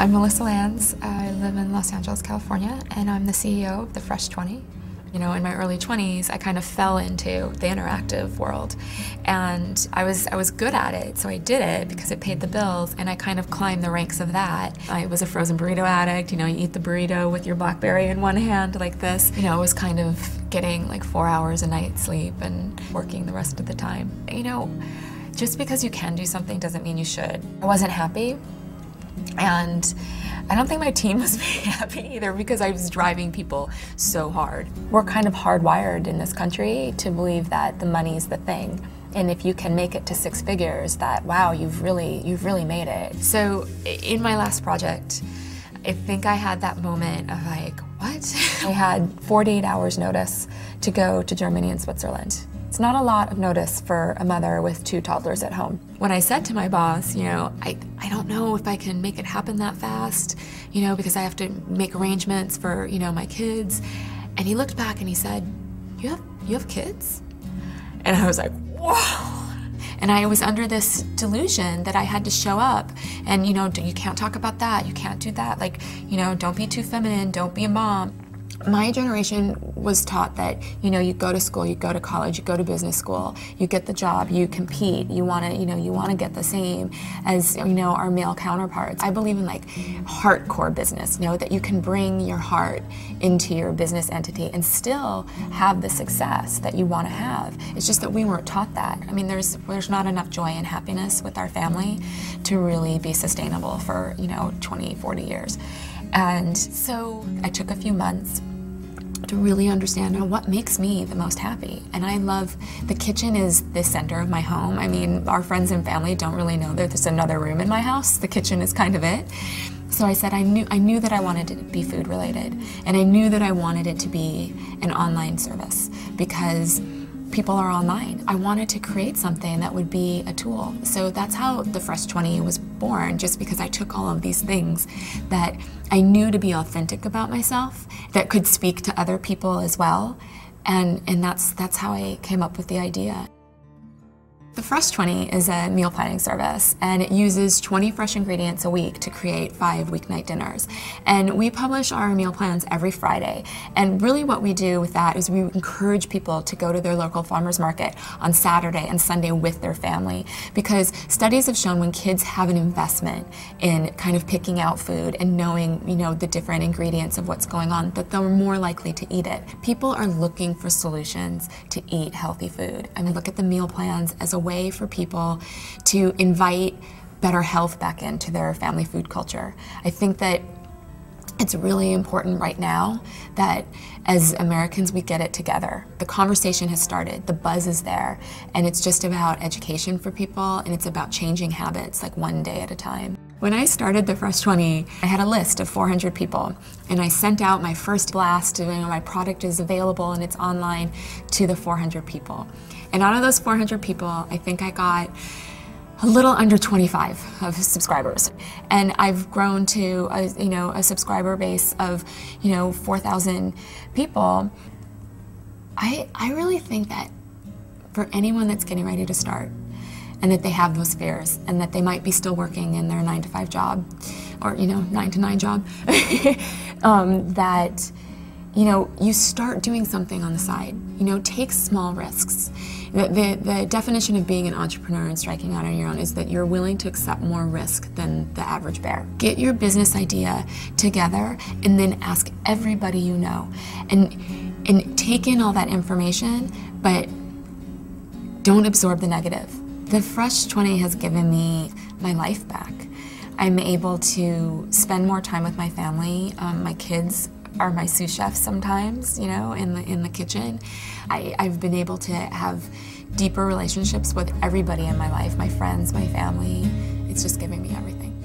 I'm Melissa Lanz. I live in Los Angeles, California, and I'm the CEO of the Fresh 20. You know, in my early 20s, I kind of fell into the interactive world, and I was good at it, so I did it because it paid the bills, and I kind of climbed the ranks of that. I was a frozen burrito addict. You know, you eat the burrito with your BlackBerry in one hand like this. You know, I was kind of getting like 4 hours a night sleep and working the rest of the time. You know, just because you can do something doesn't mean you should. I wasn't happy, and I don't think my team was very happy either because I was driving people so hard. We're kind of hardwired in this country to believe that the money's the thing. And if you can make it to 6 figures, that, wow, you've really made it. So in my last project, I think I had that moment of like, what? I had 48 hours notice to go to Germany and Switzerland. It's not a lot of notice for a mother with 2 toddlers at home. When I said to my boss, you know, I don't know if I can make it happen that fast, you know, because I have to make arrangements for, you know, my kids. And he looked back and he said, you have kids? And I was like, whoa. And I was under this delusion that I had to show up and, you know, you can't talk about that, you can't do that. Like, you know, don't be too feminine, don't be a mom. My generation was taught that, you know, you go to school, you go to college, you go to business school, you get the job, you compete, you want to get the same as, you know, our male counterparts. I believe in like hardcore business, you know, that you can bring your heart into your business entity and still have the success that you want to have. It's just that we weren't taught that. I mean, there's not enough joy and happiness with our family to really be sustainable for, you know, 20, 40 years. And so I took a few months to really understand, you know, what makes me the most happy. And I love, the kitchen is the center of my home. I mean, our friends and family don't really know that there's another room in my house. The kitchen is kind of it. So I said I knew that I wanted it to be food related, and I knew that I wanted it to be an online service because people are online. I wanted to create something that would be a tool. So that's how the Fresh 20 was born, just because I took all of these things that I knew to be authentic about myself, that could speak to other people as well, and that's how I came up with the idea. The Fresh 20 is a meal planning service, and it uses 20 fresh ingredients a week to create 5 weeknight dinners. And we publish our meal plans every Friday. And really what we do with that is we encourage people to go to their local farmers market on Saturday and Sunday with their family, because studies have shown when kids have an investment in kind of picking out food and knowing, you know, the different ingredients of what's going on, that they're more likely to eat it. People are looking for solutions to eat healthy food. I mean, look at the meal plans as a way for people to invite better health back into their family food culture. I think that it's really important right now that as Americans we get it together. The conversation has started, the buzz is there, and it's just about education for people, and it's about changing habits like one day at a time. When I started the Fresh 20, I had a list of 400 people, and I sent out my first blast, you know, my product is available and it's online, to the 400 people. And out of those 400 people, I think I got a little under 25 of subscribers. And I've grown to a subscriber base of, you know, 4,000 people. I really think that for anyone that's getting ready to start, and that they have those fears, and that they might be still working in their 9-to-5 job, or, you know, 9-to-9 job, that, you know, you start doing something on the side. You know, take small risks. The definition of being an entrepreneur and striking out on your own is that you're willing to accept more risk than the average bear. Get your business idea together and then ask everybody you know. And take in all that information, but don't absorb the negative. The Fresh 20 has given me my life back. I'm able to spend more time with my family. My kids are my sous chefs sometimes, you know, in the kitchen. I've been able to have deeper relationships with everybody in my life, my friends, my family. It's just giving me everything.